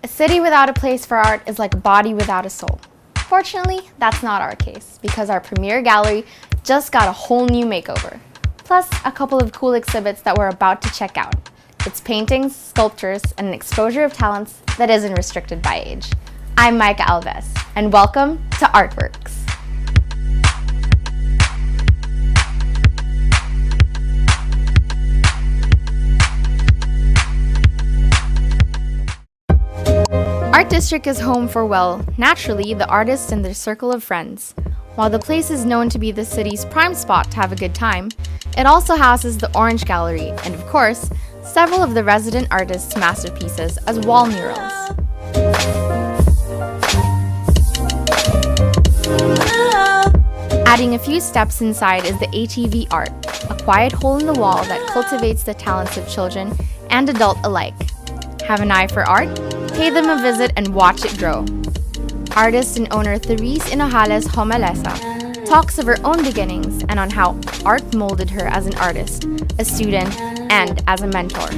A city without a place for art is like a body without a soul. Fortunately, that's not our case because our premier gallery just got a whole new makeover. Plus, a couple of cool exhibits that we're about to check out. It's paintings, sculptures, and an exposure of talents that isn't restricted by age. I'm Micah Alves, and welcome to Artworks. Art District is home for, well, naturally, the artists and their circle of friends. While the place is known to be the city's prime spot to have a good time, it also houses the Orange Gallery and, of course, several of the resident artists' masterpieces as wall murals. Adding a few steps inside is the ATV Art, a quiet hole in the wall that cultivates the talents of children and adult alike. Have an eye for art? Pay them a visit and watch it grow. Artist and owner Therese Inojales Homalesa talks of her own beginnings and on how art molded her as an artist, a student, and as a mentor.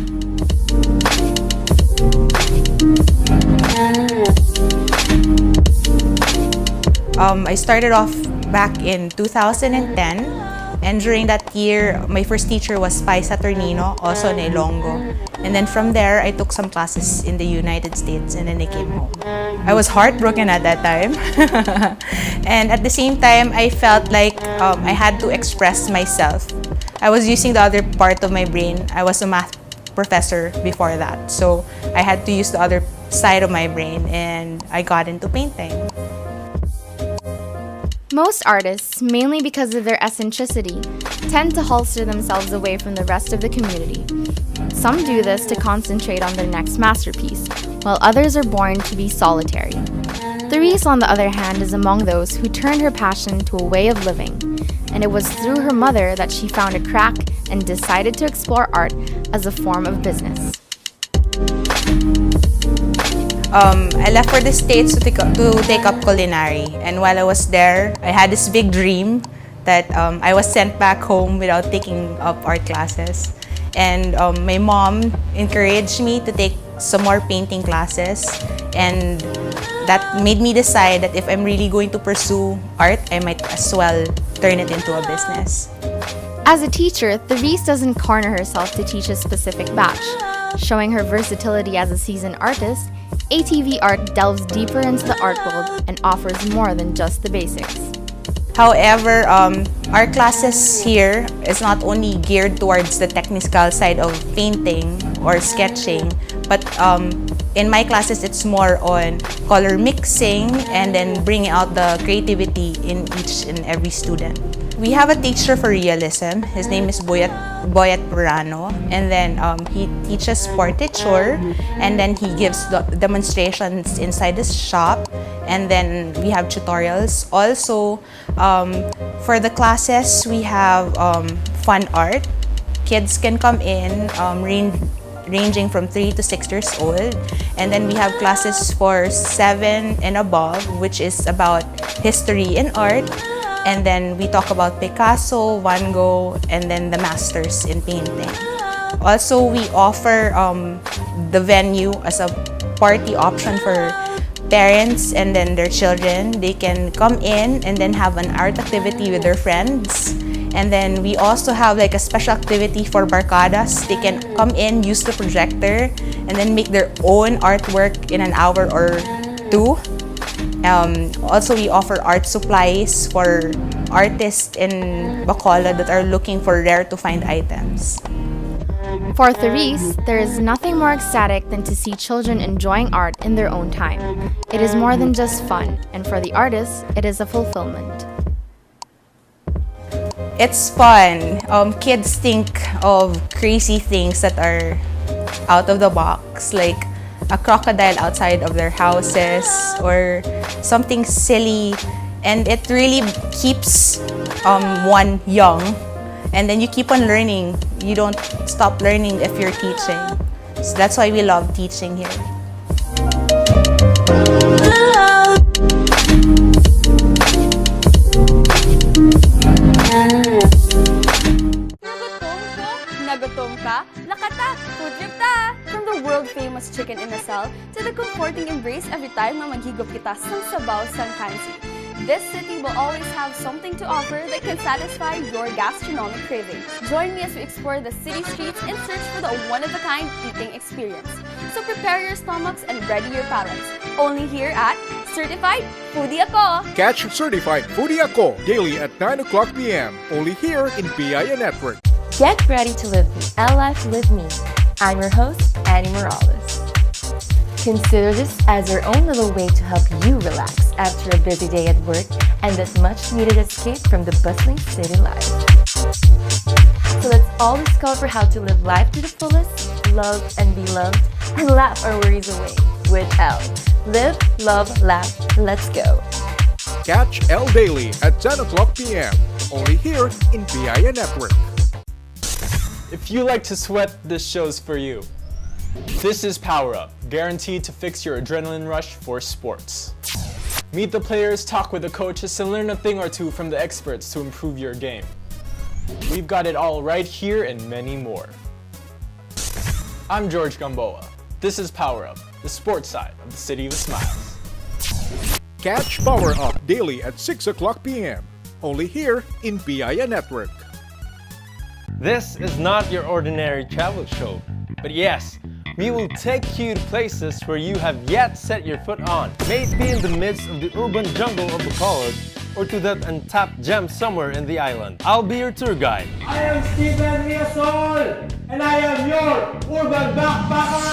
I started off back in 2010, and during that year, my first teacher was Pai Saturnino, also in Ilonggo. And then from there, I took some classes in the United States, and then I came home. I was heartbroken at that time. And at the same time, I felt like I had to express myself. I was using the other part of my brain. I was a math professor before that, so I had to use the other side of my brain, and I got into painting. Most artists, mainly because of their eccentricity, tend to holster themselves away from the rest of the community. Some do this to concentrate on their next masterpiece, while others are born to be solitary. Therese, on the other hand, is among those who turned her passion to a way of living, and it was through her mother that she found a crack and decided to explore art as a form of business. I left for the States to take up culinary, and while I was there, I had this big dream that I was sent back home without taking up art classes. And my mom encouraged me to take some more painting classes, and that made me decide that if I'm really going to pursue art, I might as well turn it into a business. As a teacher, Therese doesn't corner herself to teach a specific batch. Showing her versatility as a seasoned artist, ATV Art delves deeper into the art world and offers more than just the basics. However, our classes here is not only geared towards the technical side of painting or sketching, but in my classes, it's more on color mixing and then bringing out the creativity in each and every student. We have a teacher for realism. His name is Boyat Burano, and then he teaches portraiture, and then he gives demonstrations inside the shop, and then we have tutorials. Also, for the classes, we have fun art. Kids can come in ranging from 3 to 6 years old, and then we have classes for 7 and above, which is about history in art. And then we talk about Picasso, Van Gogh, and then the masters in painting. Also, we offer the venue as a party option for parents and then their children. They can come in and then have an art activity with their friends. And then we also have like a special activity for barcadas. They can come in, use the projector, and then make their own artwork in an hour or 2. Also, we offer art supplies for artists in Bacolod that are looking for rare-to-find items. For Therese, there is nothing more ecstatic than to see children enjoying art in their own time. It is more than just fun, and for the artists, it is a fulfillment. It's fun. Kids think of crazy things that are out of the box, like a crocodile outside of their houses or something silly, and it really keeps one young, and then you keep on learning. You don't stop learning if you're teaching. So that's why we love teaching here. Nagutom ka? Lakatak! Food trip ta! From the world-famous chicken inasal to the comforting embrace every time na maghigop kita sa sabaw sa kansi. This city will always have something to offer that can satisfy your gastronomic cravings. Join me as we explore the city streets in search for the one-of-a-kind eating experience. So prepare your stomachs and ready your palates. Only here at Certified Foodie Ako! Catch Certified Foodie Ako daily at 9 o'clock p.m. Only here in PIA Network. Get ready to live the L life with me. I'm your host, Annie Morales. Consider this as your own little way to help you relax after a busy day at work and that much-needed escape from the bustling city life. So let's all discover how to live life to the fullest, love and be loved, and laugh our worries away with L. Live, love, laugh. Let's go. Catch L Daily at 10 o'clock p.m. Only here in PIA Network. If you like to sweat, this show's for you. This is Power Up, guaranteed to fix your adrenaline rush for sports. Meet the players, talk with the coaches, and learn a thing or two from the experts to improve your game. We've got it all right here and many more. I'm George Gamboa. This is Power Up, the sports side of the City of Smiles. Catch Power Up daily at 6 o'clock p.m. Only here in PIA Network. This is not your ordinary travel show, but yes, we will take you to places where you have yet set your foot on. May it be in the midst of the urban jungle of Bacolod or to that untapped gem somewhere in the island. I'll be your tour guide. I am Steven Riasol, and I am your urban backpacker!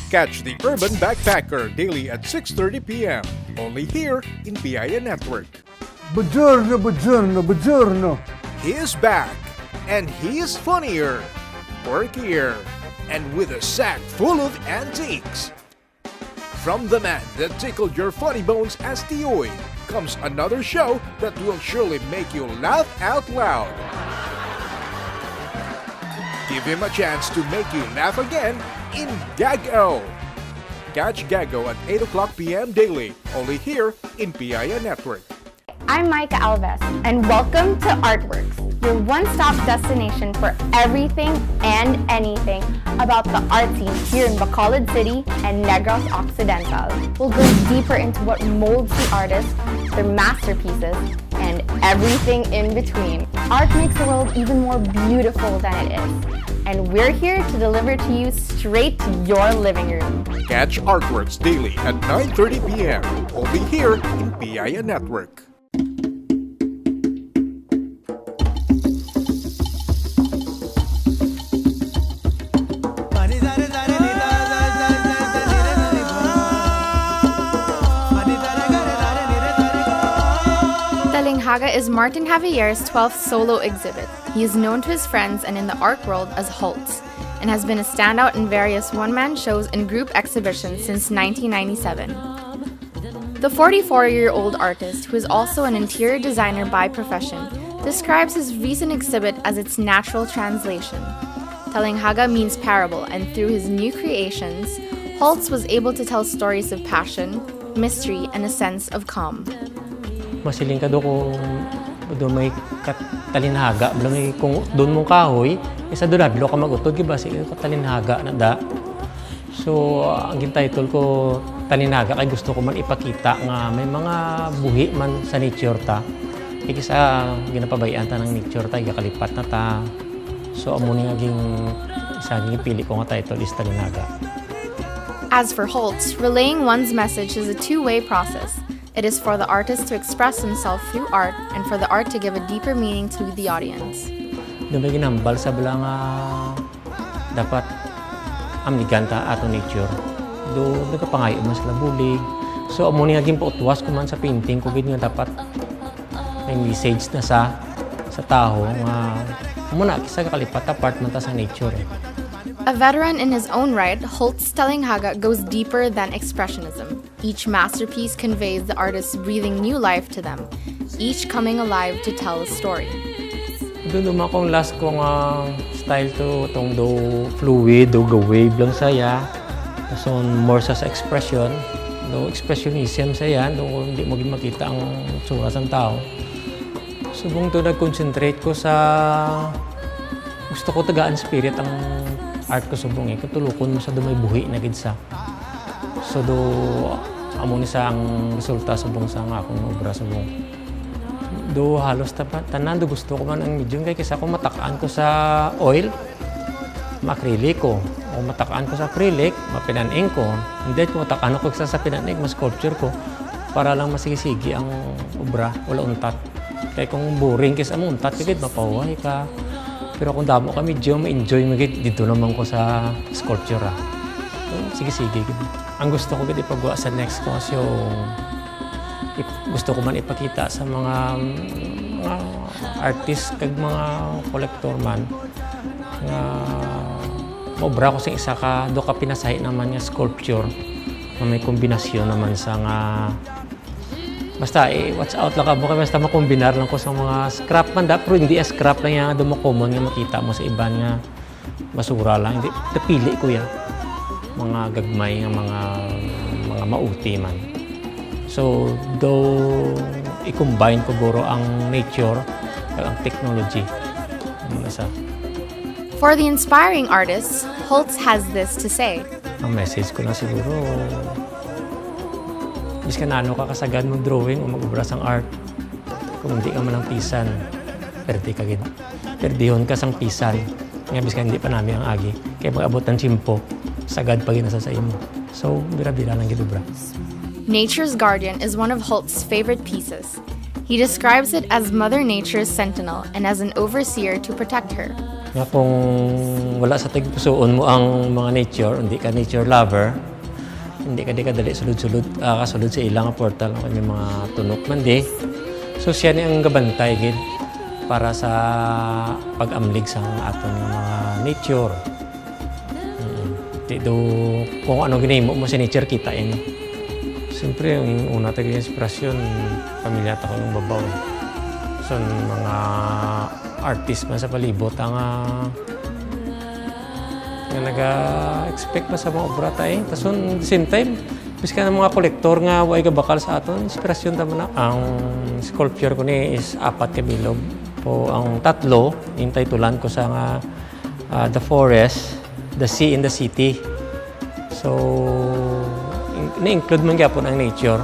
Catch the Urban Backpacker daily at 6:30 p.m. Only here in PIA Network. Buongiorno, buongiorno, buongiorno. He is back, and he is funnier, quirkier, and with a sack full of antiques. From the man that tickled your funny bones as Tioy comes another show that will surely make you laugh out loud. Give him a chance to make you laugh again in Gago. Catch Gago at 8 o'clock p.m. daily, only here in PIA Network. I'm Micah Alves, and welcome to Artworks, your one-stop destination for everything and anything about the art scene here in Bacolod City and Negros Occidental. We'll go deeper into what molds the artist, their masterpieces, and everything in between. Art makes the world even more beautiful than it is, and we're here to deliver to you straight to your living room. Catch Artworks daily at 9:30 p.m. only here in PIA Network. Talinhaga is Martin Javier's 12th solo exhibit. He is known to his friends and in the art world as Holtz, and has been a standout in various one-man shows and group exhibitions since 1997. The 44-year-old artist, who is also an interior designer by profession, describes his recent exhibit as its natural translation. Talinhaga means parable, and through his new creations, Holtz was able to tell stories of passion, mystery, and a sense of calm. Masiling ka kung may talinhaga, kung doon mong kahoy, isa doon ka magutod, diba? Talinhaga na da. So, ang title ko, Talinhaga, kay gusto ko man ipakita nga may mga buhi man sa nature ta. Ikisa, ginapabayaan ta ng nature ta, ikakalipat na ta. So, amo ni naging isang pili ko nga title is Talinhaga. As for Holtz, relaying one's message is a two-way process. It is for the artist to express himself through art and for the art to give a deeper meaning to the audience. Doon may ginambal sa bala nga dapat amniganta ato nature. Doon nagkapangayo man sila bulig. So, amo ni naging pautwas ko man sa painting ko nga dapat may message na sa tao nga muna kisa kakalipat apart man ta sa nature. A veteran in his own right, Holtz Talinhaga goes deeper than expressionism. Each masterpiece conveys the artist's breathing new life to them, each coming alive to tell a story. Doon naman kong last kong style to itong do fluid, do go wave lang saya. So more sa expression, do expressionism saya, do hindi mo makita ang tsura ng tao. Subong to nag-concentrate ko sa gusto ko tagaan spirit ang art ko subong eh. Katulukon mo sa dumay buhi na gid sa. So do amo ni sa ang resulta subong sa nga akong obra subong. Do halos tanan do gusto ko man ang medium kay kaysa ko matakaan ko sa oil, acrylic ko. O matakaan ko sa acrylic, mapinaning ko. Hindi ko matakaan ko sa pinaning, mas sculpture ko para lang masigisigi ang obra, wala untat. Kaya kung boring kaysa mo untat, kagid mapaway ka. Pero kung damo ka medyo ma-enjoy mo dito naman ko sa sculpture. So, sige. Ang gusto ko gid ipagawa sa next ko yung gusto ko man ipakita sa mga artist kag mga collector man nga obra ko sa isa ka do ka pinasahi naman nga sculpture na may kombinasyon naman sa nga basta watch out lang ka mo basta makombinar lang ko sa mga scrap man da pero hindi scrap lang yan do mo common nga makita mo sa iban nga basura lang hindi napili ko yan mga gagmay nga mga mauti man. So, though i-combine ko guro ang nature at ang technology. For the inspiring artists, Holtz has this to say. Ang message ko lang siguro, bis ka nano ka kasagad mong drawing o mag-obra sang art. Kung hindi ka man ang pisan, perde ka gid. Perdihon ka sang pisan. Nga bis ka hindi pa namin ang agi. Kaya mag-abot ng chimpo, sagad pa ginasa sa imo. So, bira-bira lang gid obra. Nature's Guardian is one of Holtz's favorite pieces. He describes it as Mother Nature's sentinel and as an overseer to protect her. Nga kung wala sa tigpusoon mo ang mga nature, hindi ka nature lover, hindi ka dali sulod-sulod, kasulod sa ilang portal ng kanyang mga tunok man di. So siya ni ang gabantay gid para sa pag-amlig sa aton mga nature. Dito kung ano ginahimo mo sa nature kita ini. Siyempre, yung una tayong inspirasyon, pamilya ko ng babaw. So, mga artist man sa palibot ang nag-expect pa sa mga obra tayo. Tapos, at the same time, bis ka ng mga kolektor nga huwag bakal sa aton, inspirasyon tama na. Ang sculpture ko ni is 4 kabilog. Po, ang 3, yung titulan ko sa The Forest, The Sea, and the City. So, na-include man gyapon ang nature.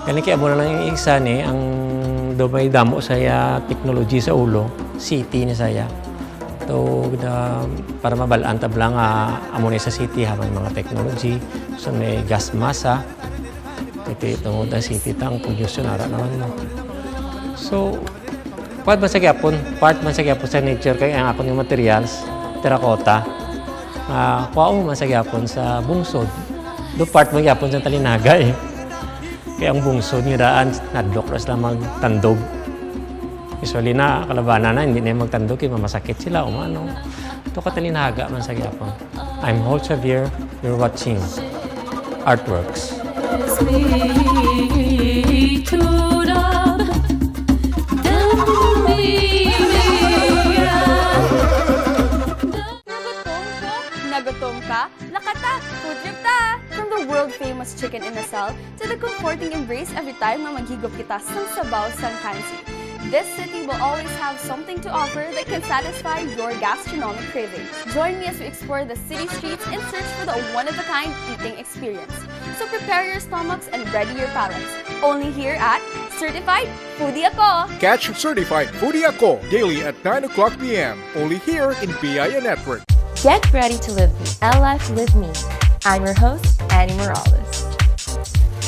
Kaya kaya mo na lang yung isa ni ang may damo saya technology sa ulo, city ni saya. To para mabalaan tabla nga amo ni sa city ha may mga technology, so may gas masa. Ito da city tang pollution ara naman mo. So part man sa gyapon sa nature kay ang akon yung materials, terracotta. Kuwao man sa gyapon sa bungsod. Do part mo yapon sa Talinhaga eh. Kaya ang bungsod niyo daan, nadlok ras lang magtandog. Usually na, kalabanan na, hindi na magtandog, kaya mamasakit sila o ano. Ito ka Talinhaga man sa gyapon. I'm Holtz Xavier, you're watching Artworks. Nagutom ka? Lakata! Food trip ta! From the world-famous chicken inasal to the comforting embrace every time na maghigop kita sang sabaw sang kansi. This city will always have something to offer that can satisfy your gastronomic cravings. Join me as we explore the city streets in search for the one-of-a-kind eating experience. So prepare your stomachs and ready your palates. Only here at Certified Foodie Ako! Catch Certified Foodie Ako daily at 9 o'clock p.m. Only here in PIA Network. Get ready to live the L-Life with me. I'm your host, Annie Morales.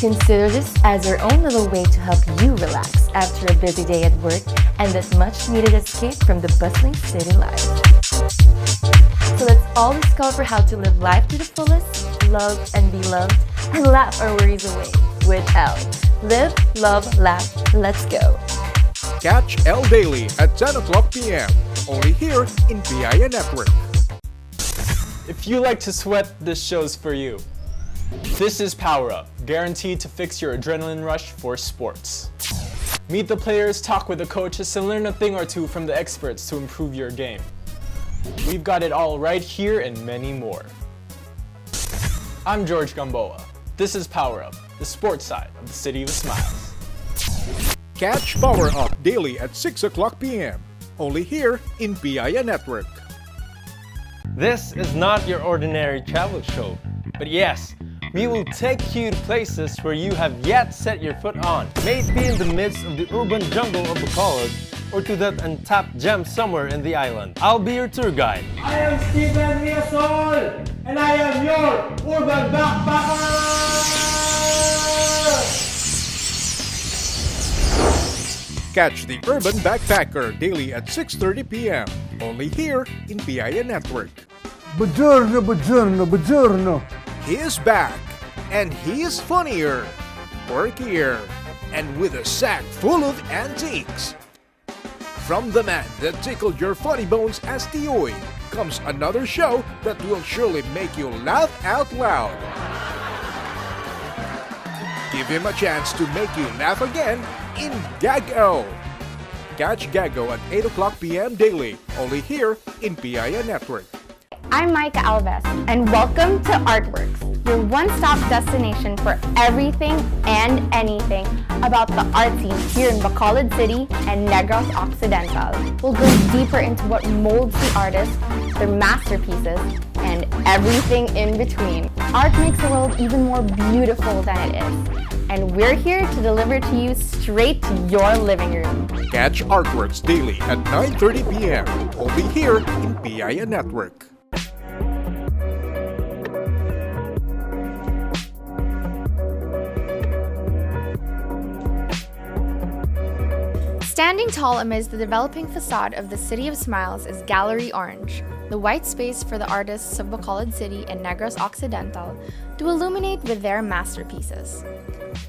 Consider this as your own little way to help you relax after a busy day at work and that much-needed escape from the bustling city life. So let's all discover how to live life to the fullest, love and be loved, and laugh our worries away with L. Live, love, laugh, let's go. Catch L Daily at 10 o'clock p.m. Only here in PIA Network. If you like to sweat, this show's for you. This is Power Up, guaranteed to fix your adrenaline rush for sports. Meet the players, talk with the coaches, and learn a thing or two from the experts to improve your game. We've got it all right here and many more. I'm George Gamboa. This is Power Up, the sports side of the City of Smiles. Catch Power Up daily at 6 o'clock p.m. Only here in PIA Network. This is not your ordinary travel show, but yes, we will take you to places where you have yet set your foot on. May it be in the midst of the urban jungle of Bacolod or to that untapped gem somewhere in the island. I'll be your tour guide. I am Steven Riasol, and I am your urban backpacker! Catch the Urban Backpacker daily at 6:30 p.m. only here in PIA Network. Buongiorno, buongiorno, buongiorno. He is back, and he is funnier, quirkier, and with a sack full of antiques. From the man that tickled your funny bones as Tioy comes another show that will surely make you laugh out loud. Give him a chance to make you laugh again in Gago. Catch Gago at 8 o'clock p.m. daily, only here in PIA Network. I'm Micah Alves, and welcome to Artworks, your one-stop destination for everything and anything about the art scene here in Bacolod City and Negros Occidental. We'll go deeper into what molds the artist, their masterpieces, and everything in between. Art makes the world even more beautiful than it is, and we're here to deliver to you straight to your living room. Catch Artworks daily at 9:30 p.m. only here in PIA Network. Standing tall amidst the developing facade of the City of Smiles is Gallery Orange, the white space for the artists of Bacolod City and Negros Occidental to illuminate with their masterpieces.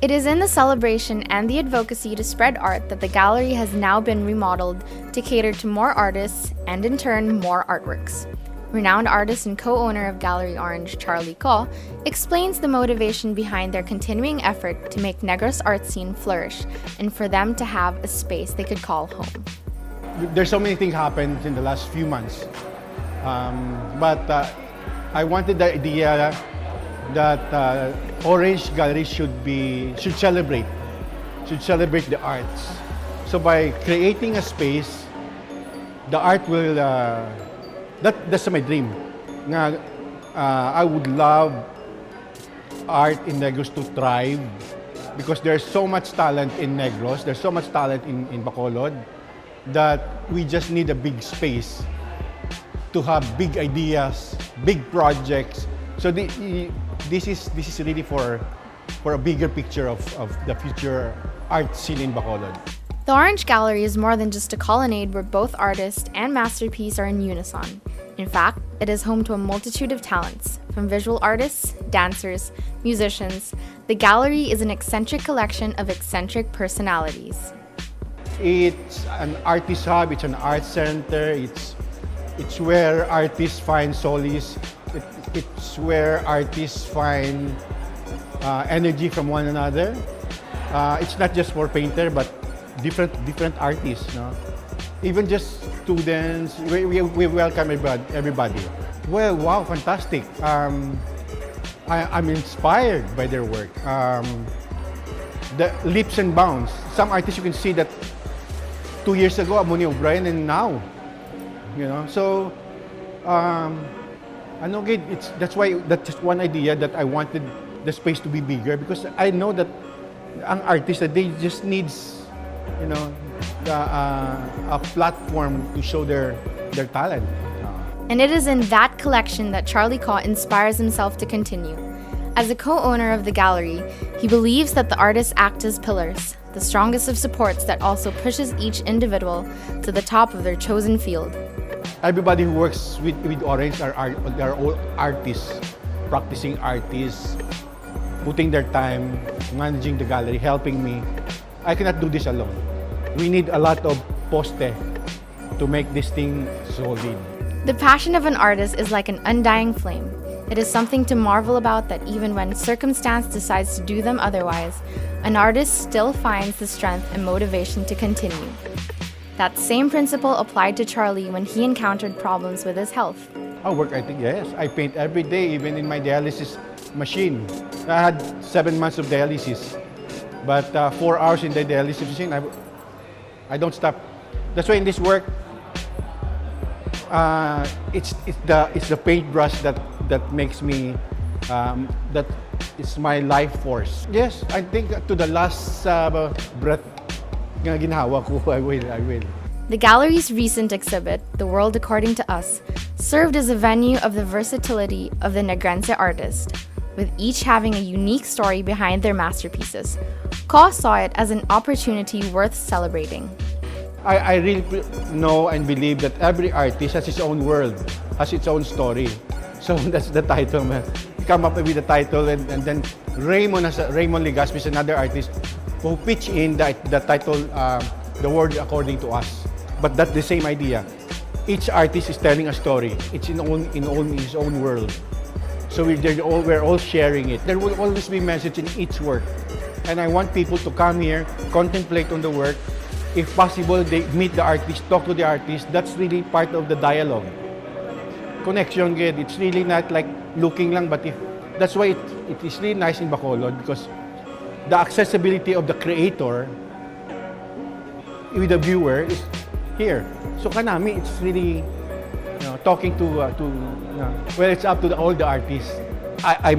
It is in the celebration and the advocacy to spread art that the gallery has now been remodeled to cater to more artists and in turn more artworks. Renowned artist and co-owner of Gallery Orange, Charlie Ko, explains the motivation behind their continuing effort to make Negros art scene flourish and for them to have a space they could call home. There's so many things happened in the last few months, but I wanted the idea that Orange Gallery should celebrate the arts. So by creating a space, the art will. That's my dream. I would love art in Negros to thrive because there's so much talent in Negros, there's so much talent in Bacolod that we just need a big space to have big ideas, big projects. So this is really for a bigger picture of the future art scene in Bacolod. The Orange Gallery is more than just a colonnade where both artist and masterpiece are in unison. In fact, it is home to a multitude of talents, from visual artists, dancers, musicians. The gallery is an eccentric collection of eccentric personalities. It's an artist hub, it's an art center, it's where artists find solace, it's where artists find energy from one another. It's not just for painter, but different artists, no? Even just students, we welcome everybody. Well, wow, fantastic. I'm inspired by their work. The leaps and bounds. Some artists you can see that 2 years ago, Amoni O'Brien, and now, you know. So, that's just one idea that I wanted the space to be bigger because I know that ang artist that they just needs, you know, a platform to show their talent. And it is in that collection that Charlie Ko inspires himself to continue. As a co-owner of the gallery, he believes that the artists act as pillars, the strongest of supports that also pushes each individual to the top of their chosen field. Everybody who works with Orange are all artists, practicing artists, putting their time, managing the gallery, helping me. I cannot do this alone. We need a lot of poste to make this thing solid. The passion of an artist is like an undying flame. It is something to marvel about that even when circumstance decides to do them otherwise, an artist still finds the strength and motivation to continue. That same principle applied to Charlie when he encountered problems with his health. I work, I think, yes. I paint every day, even in my dialysis machine. I had 7 months of dialysis, but 4 hours in the dialysis machine, I don't stop. That's why in this work, It's the paintbrush that makes me that is my life force. Yes, I think to the last breath nga ginawa ko, I will. The gallery's recent exhibit, The World According to Us, served as a venue of the versatility of the Negrense artist, with each having a unique story behind their masterpieces. Ko saw it as an opportunity worth celebrating. I really know and believe that every artist has his own world, has its own story. So that's the title, man. Come up with the title, and then Raymond Legaspi is another artist who pitch in the title, The World According to Us. But that's the same idea. Each artist is telling a story. It's in his own world. So we're all sharing it. There will always be message in each work. And I want people to come here, contemplate on the work. If possible, they meet the artist, talk to the artist. That's really part of the dialogue. Connection, good. It's really not like looking lang, but that's why it is really nice in Bacolod, because the accessibility of the creator with the viewer is here. So kanami, it's really talking to well, it's up to all the artists. I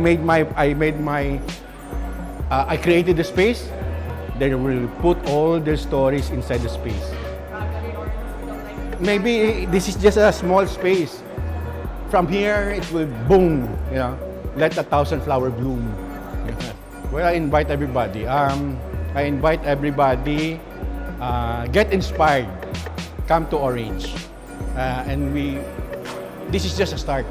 created the space. They will put all their stories inside the space. Maybe this is just a small space. From here, it will boom. Let 1,000 flower bloom. Well, I invite everybody. Get inspired. Come to Orange, and this is just a start.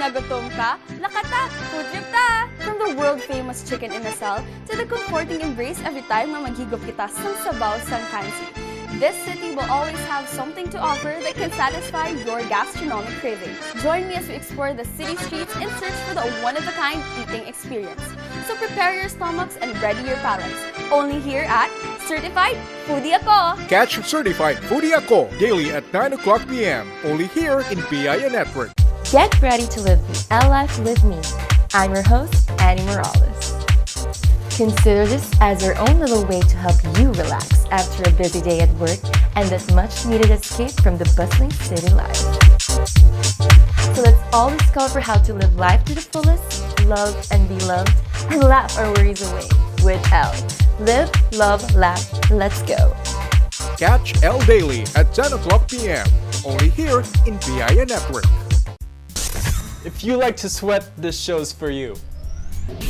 Nagutom ka? Lakata! Food trip ta! From the world-famous chicken inasal to the comforting embrace every time na maghigop kita sang sabaw sang kansi. This city will always have something to offer that can satisfy your gastronomic cravings. Join me as we explore the city streets in search for the one-of-a-kind eating experience. So prepare your stomachs and ready your palates. Only here at Certified Foodie Ako! Catch Certified Foodie Ako daily at 9 o'clock p.m. Only here in PIA Network. Get ready to live the LF with me. I'm your host, Annie Morales. Consider this as your own little way to help you relax after a busy day at work and that much-needed escape from the bustling city life. So let's all discover how to live life to the fullest, love and be loved, and laugh our worries away with L. Live, love, laugh, let's go. Catch L Daily at 10 o'clock p.m. Only here in PIA Network. If you like to sweat, this show's for you.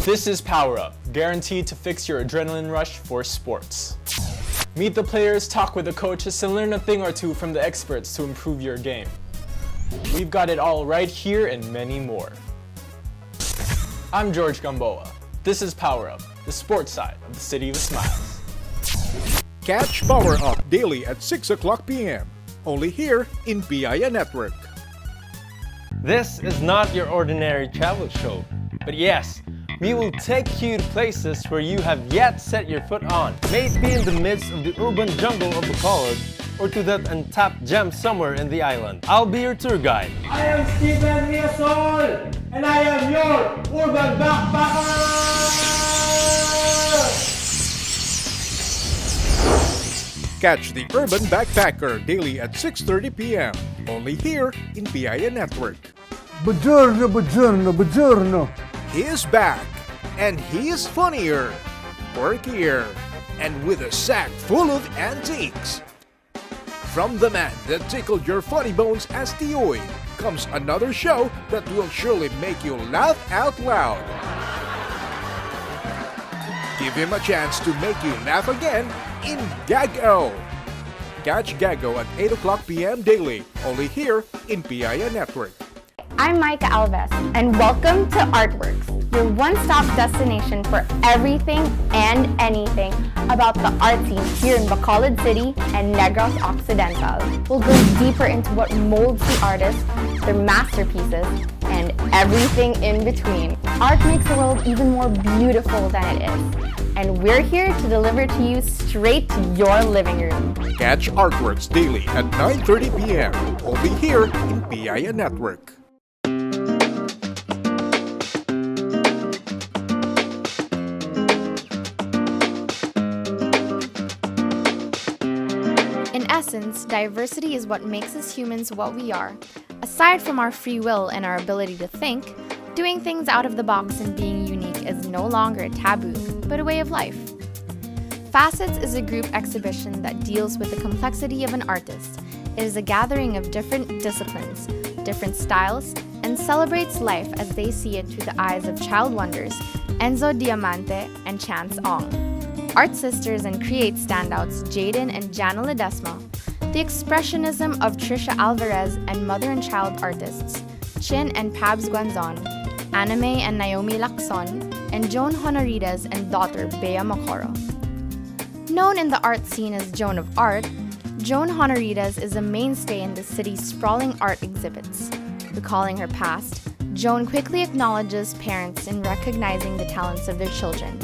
This is Power Up, guaranteed to fix your adrenaline rush for sports. Meet the players, talk with the coaches, and learn a thing or two from the experts to improve your game. We've got it all right here and many more. I'm George Gamboa. This is Power Up, the sports side of the City of Smiles. Catch Power Up daily at 6 o'clock p.m. Only here in PIA Network. This is not your ordinary travel show, but yes, we will take you to places where you have yet set your foot on. May it be in the midst of the urban jungle of Bacolod or to that untapped gem somewhere in the island. I'll be your tour guide. I am Stephen Riasol, and I am your urban backpacker! Catch the Urban Backpacker daily at 6:30 p.m. Only here in PIA Network. Buongiorno, buongiorno, buongiorno. He is back, and he is funnier, quirkier, and with a sack full of antiques. From the man that tickled your funny bones as Tioy comes another show that will surely make you laugh out loud. Give him a chance to make you laugh again in Gago. Catch Gago at 8 o'clock p.m. daily, only here in PIA Network. I'm Micah Alves, and welcome to Artworks, your one-stop destination for everything and anything about the art scene here in Bacolod City and Negros Occidental. We'll go deeper into what molds the artists, their masterpieces, and everything in between. Art makes the world even more beautiful than it is, and we're here to deliver to you straight to your living room. Catch Artworks daily at 9:30 p.m. only here in PIA Network. In essence, diversity is what makes us humans what we are. Aside from our free will and our ability to think, doing things out of the box and being unique is no longer a taboo, but a way of life. Facets is a group exhibition that deals with the complexity of an artist. It is a gathering of different disciplines, different styles, and celebrates life as they see it through the eyes of child wonders, Enzo Diamante and Chance Ong. Art sisters and create standouts Jaden and Jana Ledesma, the expressionism of Trisha Alvarez and mother and child artists, Chin and Pabs Guanzon, Anime and Naomi Lacson, and Joan Honorides and daughter Bea Macoro. Known in the art scene as Joan of Art, Joan Honorides is a mainstay in the city's sprawling art exhibits. Recalling her past, Joan quickly acknowledges parents in recognizing the talents of their children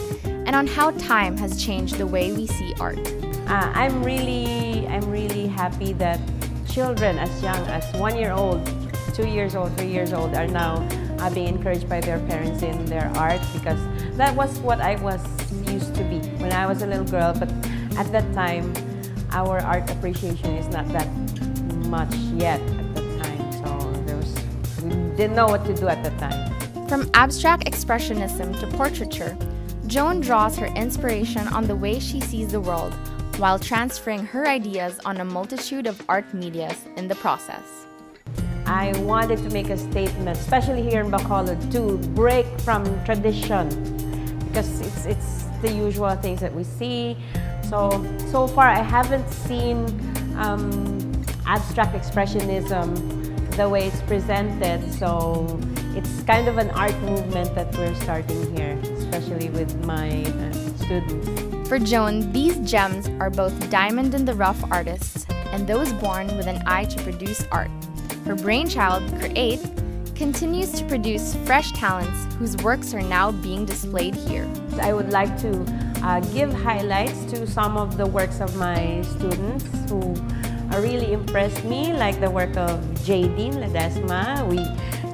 and on how time has changed the way we see art. I'm really happy that children as young as 1 year old, 2 years old, 3 years old are now being encouraged by their parents in their art, because that was what I was used to be when I was a little girl. But at that time, our art appreciation is not that much yet at that time. So we didn't know what to do at that time. From abstract expressionism to portraiture, Joan draws her inspiration on the way she sees the world while transferring her ideas on a multitude of art medias in the process. I wanted to make a statement, especially here in Bacolod, to break from tradition, because it's the usual things that we see. So far I haven't seen abstract expressionism the way it's presented, so it's kind of an art movement that we're starting here, especially with my students. For Joan, these gems are both diamond in the rough artists and those born with an eye to produce art. Her brainchild, Create, continues to produce fresh talents whose works are now being displayed here. I would like to give highlights to some of the works of my students who really impressed me, like the work of Jadine Ledesma.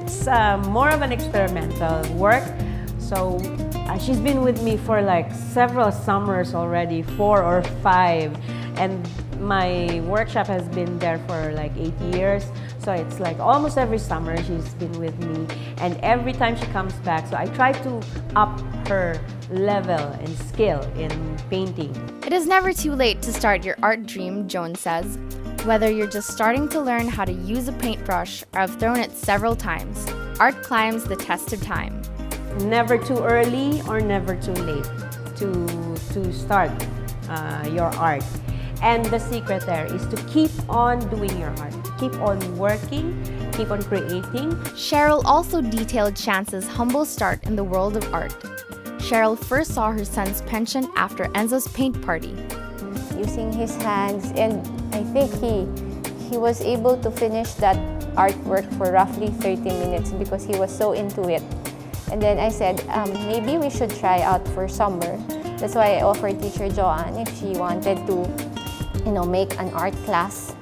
It's more of an experimental work. So she's been with me for like several summers already, 4 or 5. And my workshop has been there for like 8 years. So it's like almost every summer she's been with me. And every time she comes back, so I try to up her level and skill in painting. It is never too late to start your art dream, Joan says. Whether you're just starting to learn how to use a paintbrush or have thrown it several times, art climbs the test of time. Never too early or never too late to start your art. And the secret there is to keep on doing your art, keep on working, keep on creating. Cheryl also detailed Chance's humble start in the world of art. Cheryl first saw her son's penchant after Enzo's paint party. Using his hands, and I think he was able to finish that artwork for roughly 30 minutes because he was so into it. And then I said, maybe we should try out for summer. That's why I offered Teacher Joanne if she wanted to, make an art class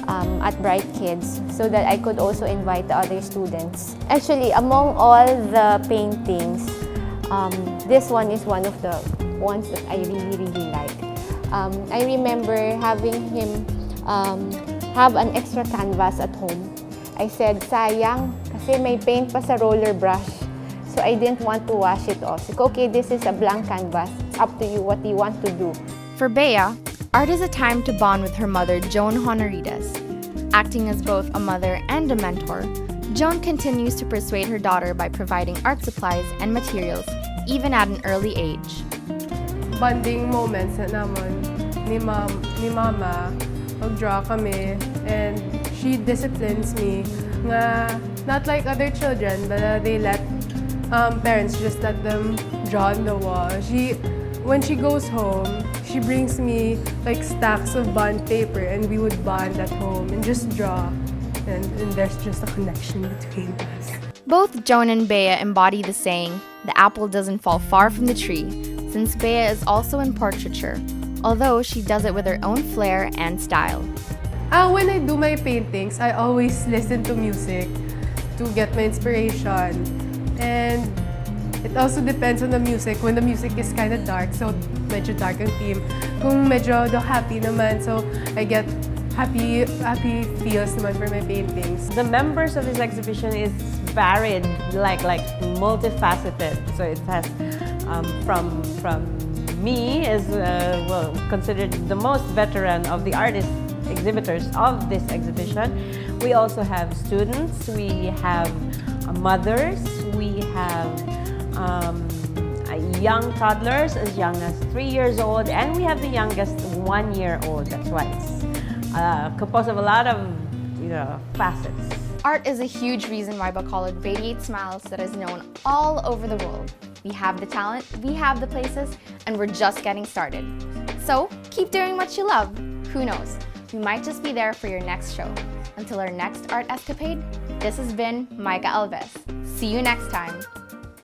at Bright Kids so that I could also invite the other students. Actually, among all the paintings, this one is one of the ones that I really like. I remember having him have an extra canvas at home. I said, sayang, kasi may paint pa sa roller brush. So I didn't want to wash it off. So, okay, this is a blank canvas. It's up to you what you want to do. For Bea, art is a time to bond with her mother, Joan Honorides. Acting as both a mother and a mentor, Joan continues to persuade her daughter by providing art supplies and materials, even at an early age. Bonding moments na naman ni Mama, mag-draw kami, and she disciplines me nga not like other children, but they let parents just let them draw on the wall. When she goes home, she brings me like stacks of bond paper, and we would bond at home and just draw. And there's just a connection between us. Both Joan and Bea embody the saying, "The apple doesn't fall far from the tree," since Bea is also in portraiture, although she does it with her own flair and style. When I do my paintings, I always listen to music to get my inspiration. And it also depends on the music. When the music is kind of dark, so medyo dark ang theme. Kung medyo happy naman, so I get happy feels naman for my paintings. The members of this exhibition is varied, like multifaceted. So it has from me as considered the most veteran of the artist exhibitors of this exhibition. We also have students, we have mothers, we have young toddlers as young as 3 years old, and we have the youngest 1 year old. That's why it's composed of a lot of facets. Art is a huge reason why Bacolod radiates smiles that is known all over the world. We have the talent, we have the places, and we're just getting started. So keep doing what you love. Who knows? We might just be there for your next show. Until our next art escapade, this has been Micah Alves. See you next time.